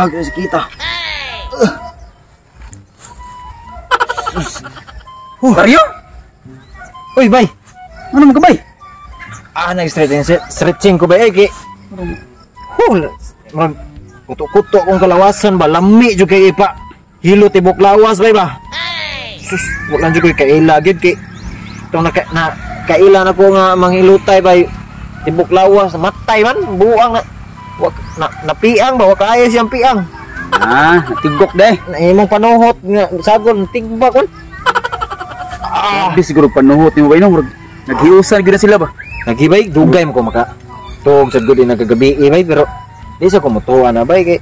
Guys, kita. Mario? Uy, bay. Ano mo ka, bay? Nag-stretching ko, bay. Kuto-kuto kong kalawasan ba? Lami dyan kay ipa. Hilo tibok lawas, bay ba? Sus, wala dyan ko kaila. Itong kaila na ko nga manghilutay, bay. Tibok lawas. Matay man. Buang na. Napiang ba? Wakaya siyang piang. Natigok deh. Naimong panuhot. Sagon, tigbak man. Di siguro panuhot ni mo ba yun? Naghiusan gina sila ba? Naghibay, dugay mo ko maka. Tug sa gudi nagagabi, bay, pero di sa kumutuan na, bay.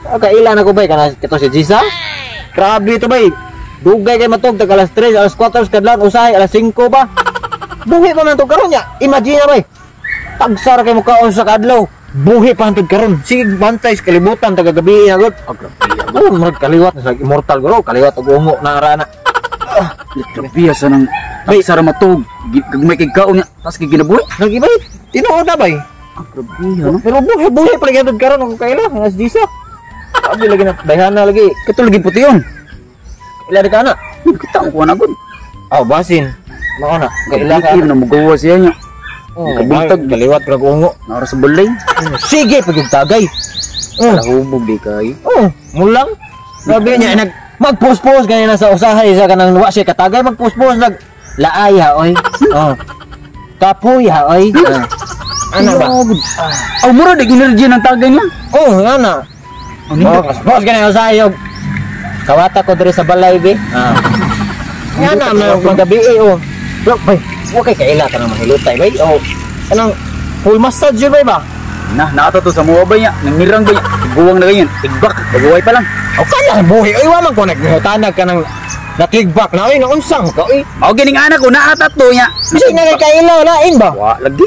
Kailan ako, bay, kana kito si Jisa? Grabe ito, bay. Dugay kay matug, tag alas 3, alas 4, kadlan, usay, alas 5 ba? Buhi pa man ito karon niya. Imagine na, bay. Tagsara kay mukhaon sa kadlaw. Buhi pa ito karon. Sige, bantay sa kalibutan, tagagabi na, god. Kaliwat, immortal, garo. Kaliwat, ungo na arana. Biasa ng tagsara matug. Gagmay kay kaon niya. Tapos kay ginabuhi. Nag-ibay, tinuod na, bay. Pero buhi pa lagi ito karon kung kailan, alas 10. Sabi lagi na, bayhana lagi. Kato lagi puti yun. Ilan ka na? Kita ang kuha na gud. Basin. Mao na. Kailan ka na magawa siya niya. Kabuntag, kaliwat, kragungo. Nara sa balay. Sige, pagkagtagay. Nahubog di kay. Mulang. Sabi niya, mag-post-post ganyan sa usahay sa kanang wa siya katagay, mag-post-post laay ha, oy. Kapoy ha, oy. Ano ba? Mura di energy ng tagay niya. Ana. Post ganyan sa usahay. Kawata ko diri sa balay, be. Yan na, magabi, Look, bay, huwag kay kaila ka ng mahilutay, bay. Kanang full massage yun, bay ba? Nata to sa mga bay niya. Nangmirang bay niya. Buwang na ganyan. Tigbak. Baguway pa lang. Kaya buhi. Waman ko naghihutanag ka ng natigbak na. Naunsang ka, gining anak ko, naata to niya. Bisig na kay kaila, lain ba? Lagi.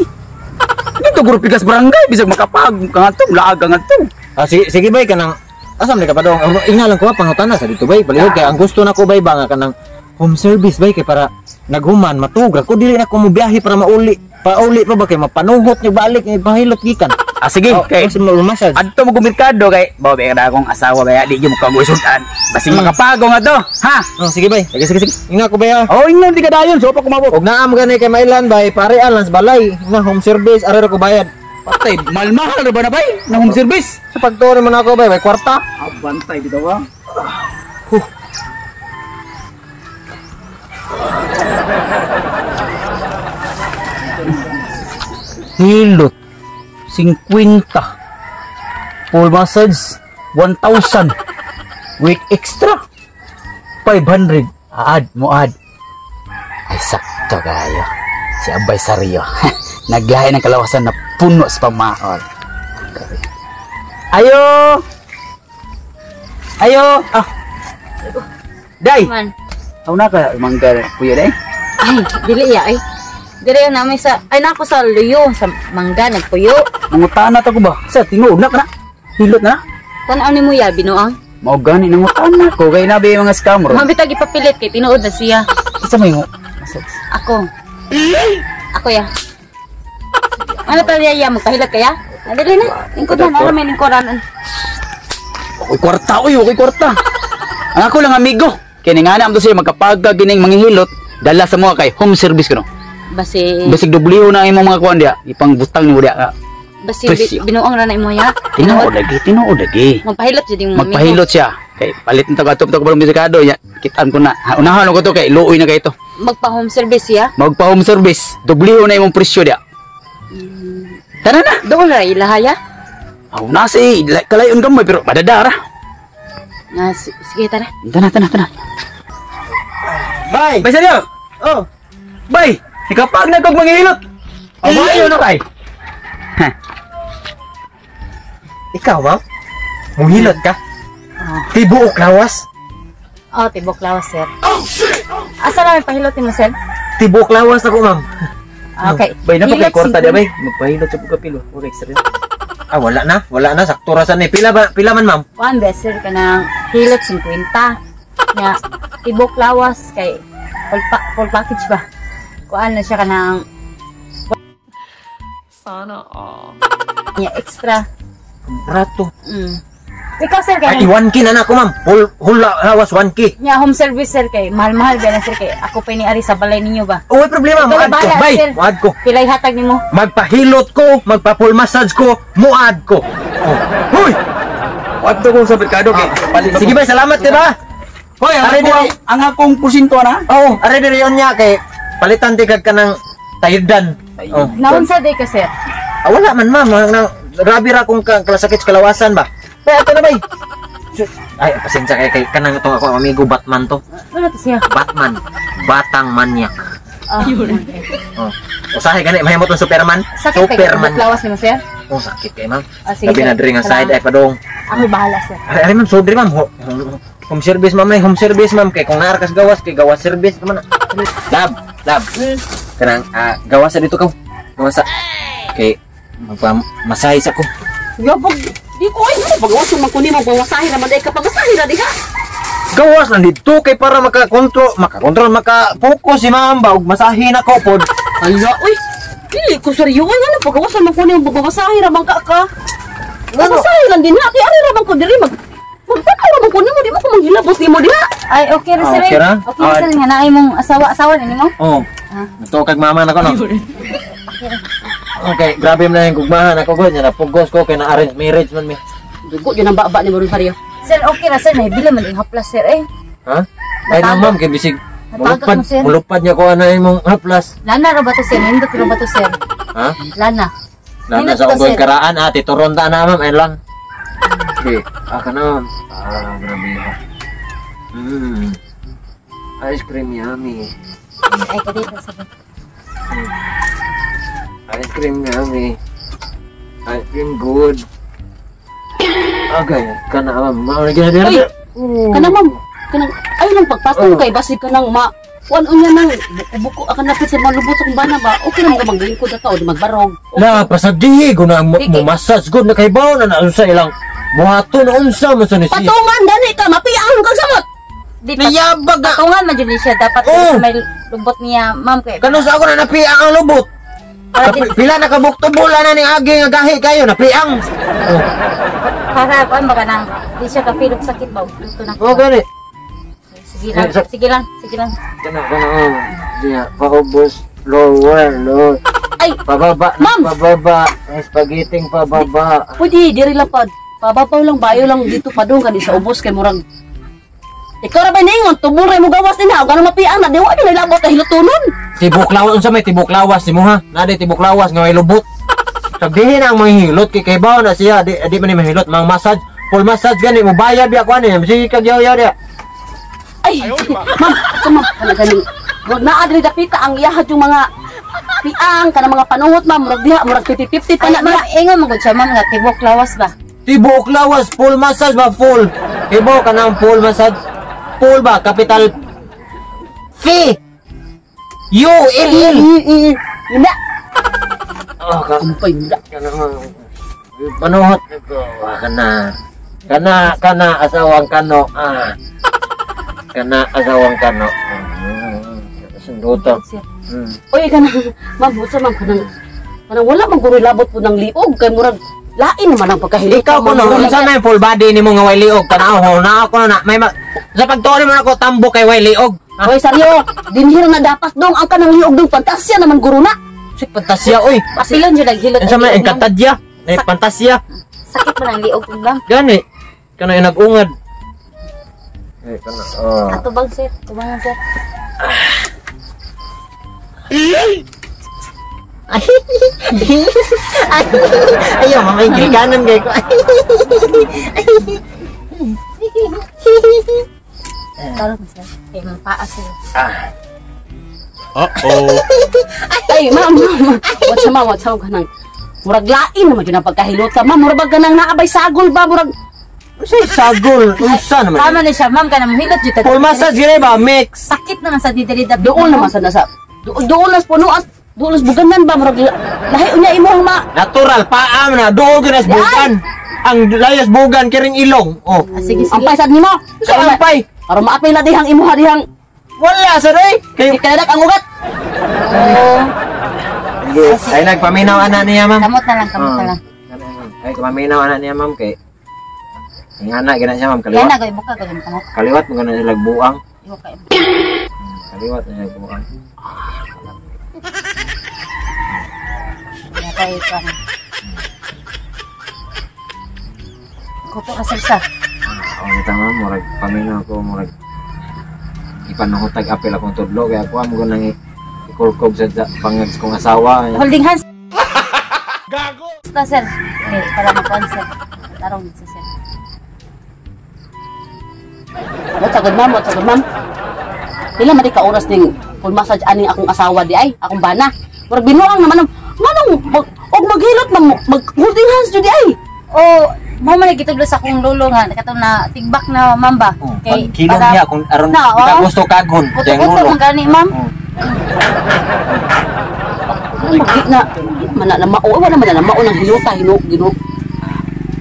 Dito, guro pikas barangay. Bisag makapag. Kangatong, laag kangatong. Sige, bay, kanang asam na ka pa daw. Ingalan ko pangutana sa dito, bay. Palihog kay ang gusto na ko, bay, ba nga kanang home service, bay, kay para naghuman, matugra. Kung dili na ko mubiyahe para mauli pa ba kay mapanuhot niyo balik ni pahilot gikan. Sige, kay massage. Adto mo gumerkado kay babe kada akong asawa baya di mo kagusudan. Basing makapago nga to, ha? Sige, bay. Sige. Inga ko, bay. Ingnon di kadayon, so pa kumabot. Og naam gani kay mailan, bay, parean lang sa balay. Na home service, are ko bayad. Patay, mahal ra ba na bay? Na home service? Sa pagtuon mo na ako, bay, kwarta. Bantay dito ba? Hilot 50 full massage 1,000 with extra 500 add ay sakto kayo si Abay Sario. Naglahi ng kalawasan na puno sa pamahol. Ayo Day Man. Na ka mangga kuya day? Ay, dili ya ay. Dili na may sa nako sa luyo sa mangga nagpuyo. Nangutana ta ko ba? Sa tinuod na ka na. Hilot na. Tan-aw ni mo ya binuang. Mao gani nangutana ko kay nabi mga scammer. Mabitag ipapilit kay tinuod na siya. Isa mo Ako ya. Ano ta ya magpahilat kaya? Dili na. Lingkod na may lingkoran. Okay kwarta. Ang ako lang amigo. Kini nga na am to siya magkapagka gining manghihilot dala sa mga kay home service kuno. Basig dubliho na imong mga kuan dia, ipang butang ni mo dia. Basig binuang ra na imo ya. Tinuod lagi. Magpahilot jud yung magpahilot siya. Kay palit nta katop to balong bisikado ya. Kitaan ko na. Unahan ko to kay luoy na kay to. Magpa-home service ya. Magpa-home service. Dubliho na imong presyo dia. Tara na. Doon ra ilahaya. Nasi kalayon gamay pero madadara. Sige tara. Tana. Bay. Bay Sario. Bay. Ikapag na kog manghilot. Ayo na kay. Ikaw ba? Muhilot ka? Tibuok lawas? Tibok lawas, sir. Asa namin pahilotin mo, sir? Tibuok lawas ako, ma'am. Okay. Bay na pa kay kwarta dia bay. Magpahilot sa pagkapilo. Okay, sir. Wala na. Sakto ra sa ni. Pila man, ma'am? One best, sir, ka ng hilot 50. Nya, tibok lawas kay full package ba? Kuan na siya ka ng sana all. Nya extra Rato. Ikaw sir Ay, kay 1K na ako, ma'am. Hula, hawas 1K. nya home service sir kay mahal-mahal ba na sir kay ako pa ni ari sa balay ninyo ba. Oh, may problema, Ikaw muad na ko. bahala, Bay, sir. muad ko. Pilay hatag nimo. Magpahilot ko, magpa-full massage ko, muad ko. Oh. Hoy! Wadto ko sa merkado kay palit Sige ba, salamat ka ba? Hoy, Are diri. ang akong porsyento na. Oo, are diri yun niya kay palitan tigag ka ng taydan. Oh. Naunsa day ka sir? Ah, wala man, ma'am. Grabe ra kung kalasakit sa kalawasan ba? Bay, ato na bay. Ay, pasensya kay kanang itong ako amigo Batman to. Ano to siya? Batman. Batang manyak. Okay. Oh. Usahay gani mahimo tong Superman. Sakit kay Superman. lawas nimo sir? Oh, sakit kay ma'am. Sige, Labi na sir. diri nga side ay padong. Ako bahala sir. Ay, ma'am, sorry ma'am. Home service ma'am, ay home service ma'am kay kung naarkas gawas kay gawas service naman. Lab. Kanang gawas sa dito ka. Gawas sa kay magpamasahe sa ko. Yabog, di ko ay pagawas man kundi mo bawasahin naman ay kapamasahin na diha. Gawas lang dito kay para maka-focus si ma'am ba ug masahin ako pod. Ala, uy. Dili ko seryo ay ano pagawas man kundi mo bawasahin naman ka. Bawasahin lang din ha. Kaya ano naman ko diri magpapalo man kundi mo di mo ko manghilabot ni mo diha. Ay okay ra sir. Okay ra? Okay ra sir nga naay mong asawa nimo. Oh. Ito kag mama na ko no. Okay, grabe man yung gugmahan ako gud, napugos ko kay na arrange marriage man mi. Dugo yun ang baba ni Rosario. Sir okay ra sir nahibila man ang haplas sir eh. Ha? Ay na ma'am kay bisig Natagak mo, sir. mulupad niya ko ano imong haplas. Lana ra ba to sir? Nindot ra ba to sir? Ha? Lana. Lana sa unggoy karaan tituron ta na ma'am ay lang. Okay, kana. Grabe. Ice cream yummy. Ay kadito sa Ice cream yummy. Ice cream good. Okay, kana ma'am. Mao gina Ay, dira. kanang ma'am, kanang ay nang pagpasok kay basig kanang ma kuan unya nang buko akan napit sa malubot sa kumbana ba. Okay ra mo maglingkod ka o di magbarog. La pasagdi guna mo Sige. massage good na kay bawo na unsa ilang buhaton na unsa man sa ni siya. Patungan dani ka mapiang kag samot. Di Niyabag na. patungan man jud siya dapat Oh. may lubot niya ma'am kay. Kano sa ako na napiang ang lubot. Pila na kabukto bola na ning agi nga gahi kayo napiang. Oh, Para kuan baka nang di siya ka feel og sakit ba luto na. oh gani. Sige lang, sige lang, sige lang. Kana diya paubos lower. Ay, Pababa, Ma'am! pababa, spaghetti pababa. pwede diri lang pad. Pabapaw lang bayo lang dito padung kani sa ubos kay murag. Ikaw ra ba ningon tuburay mo gawas din ha, ganang mapiang na di wa gyud labot ay hilutunon. Tibok lawas unsa may tibok lawas si mo ha? Nade tibok lawas nga may lubot. Sabihin ang manghilot kay bawo na siya di man ni mahilot mang massage, full massage gani mo bayad biya ko ani, sige kag yaw dia. Ay, ma'am, ma'am, kana ganing. Murag naa diri dapita ang iyahad yung mga piang kana mga panuhot ma'am, murag diha, murag 50-50 pa Ay, na diha. ingon mo gud siya ma'am nga tibok lawas ba? Tibok lawas full massage ba full. Ibo ka nang full massage. Full ba capital F U L L. Ina, Oh ka kumpay mula. panuhot ko kana asawang kano kana asawang kano sunduto. Sir. Oy, kana, ma'am, busa ma'am kanang wala man guro labot po ng liog kay murag lain naman ang pagkahilig. Ikaw ko no, unsa may full body nimo nga way liog tanaw na ako na may sa pagtuon mo ako tambo kay way liog. Oy, saryo, dinhir na dapat dong ang kanang liog dong pantasya naman guro na. Si pantasya oy. Pasilon jud ang hilot. Unsa may ang liog, ma'am. enkantadya? May pantasya. Sakit man ang liog ma'am. Gani. Kana yung nag-ungad. Kana. Ato bang sir? Tubangan sir. Ayaw, mamay gilganan kay ko. Tarong sir. Kay mapaas sir. Ay, ma'am, what's up kanang murag lain naman yun ang pagkahilot sa ma'am, murag ganang naabay sagol ba, murag Say sagol, unsa naman? Tama ni siya ma'am kanang hilot jud. Full massage gini ba mix? Sakit naman sa didiri dapat. doon naman sa nasa, doon nas punuan, doon nas buganan ba, murag lahi unya imong ma, Natural paam na duol ginas bugan. Ang layas bugan kiring ilong. Oh. Sige sige. ampay sad nimo. Sa ampay. Para maapay na dihang imuha dihang, Wala sa day. Kay ikadak ang ugat. Oh, ay nagpaminaw ana niya ma'am. kamot na lang, kamot na lang. Ay, kumaminaw anak niya, ma'am, kay ang anak, gina siya, ma'am, Kaya kaliwat. na, gawin mo ka, gawin mo. Kaliwat mo gano'n sila buang. Iwa kayo. Kaliwat na sila buang. Kaya kayo ka na. Kuto ka salsa. Ako nita, ma'am, murag paminaw ako, murag ipanahutag apel akong tudlo, kaya ako mo nang ikulkob sa pangags kong asawa. Holding hands. Gago! Basta, sir. Okay, para makuhan, sir. Tarong sa sir. What's a good ma'am? What's a good ma'am? Pila man di ka oras ning full massage ani akong asawa di ay, akong bana. Murag binuang naman manong og maghilot mag holding hands jud di ay. O, mo man gitudlo sa akong lolo nga katong na tigbak na mamba. Pag kilong niya, kung aron Na, kita oh. gusto kagon, diyang Kuto-kuto lulo. man gani, ma'am. Magit na mana na mao wala man na mao nang hiluta hino gino.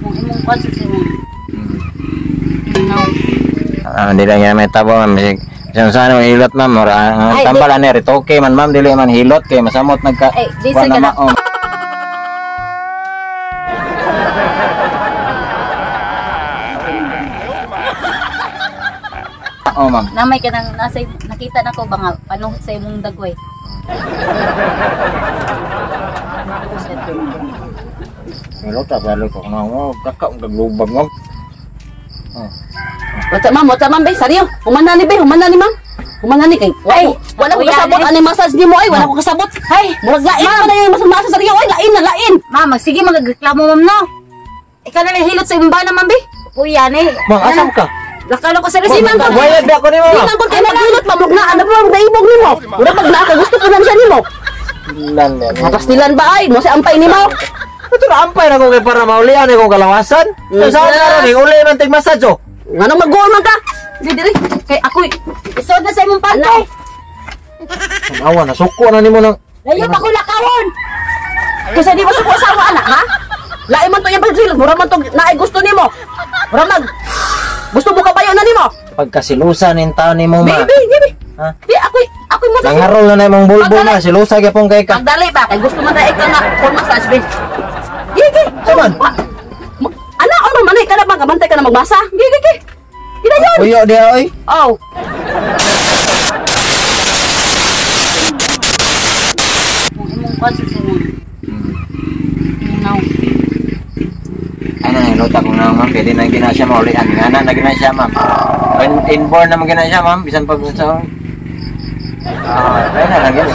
Kung imong kwan sa imong. Hindi lang yan may tabo, ma'am. Saan saan mo hilot, ma'am. Ay, Tambalan ni rito. Okay man, ma'am. Dili man hilot. Kaya masamot nagka... Ay, di sa Wala gana. ma- oh. Oo, ma'am. Namay ka nang nasa nakita na ko ba nga panuhot sa imong dagway. Hilot, balo ko na mo. Kakak, gaglubag, ma'am. What's up ma'am? Bay, saryo. Humanani bay, humanani ma'am. Humanani kay. Ay, wala ko kuya, kasabot Alex. ani massage nimo ay, wala ko kasabot. Ay, murag lain man na yung massage saryo ay, lain. Ma'am, sige magreklamo, ma'am, no? Ikaw na lang hilot sa imong bana, ma'am, be. Kuya, ni. Ma'am, asam ka? Lakalo ko sa resiman ko. Bayad na ako ni Di ma'am. man kun kay maghilot mamog na ano mo naibog nimo. Mura pag naa ka gusto ko nan siya nimo. Lan yan. Pastilan ba ay, mo si ampay nimo. Ito na ampay na ko kay para maulian ko kalawasan. Saan na rin? Uli ng tigmasad, oh. Nganong mag-goal man ka? Di diri kay ako Isod na sa imong pantay. Awa na, suko na ni mo ng... Layo pa ko lakawon. kasi di mo sa asawa anak ha? Lain man to yung pagsilot, mura man to naay gusto nimo. Mura mag gusto mo kabayo na nimo. Pagkasilusan ng taon ni mo, ma. Baby. Ha? Di ako mo sa Nangarol na na imong bulbo na. Silusa ka pong kay ka. pagdali ba kay gusto man daig ka na for massage be. Gigi. Saman? Ana ano man ka na magabantay ka na magbasa. Gigi. Gina yun. Puyo dia, oy. Oh. Kung imong kwan sa imong. Now. Ano na, inutak ko na, ma'am. Pwede na gina siya maulian. Nga na gina siya, ma'am. Inborn naman gina siya, ma'am. Bisan pag sa... Kaya na lang yan.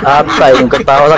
Apay, yung katawa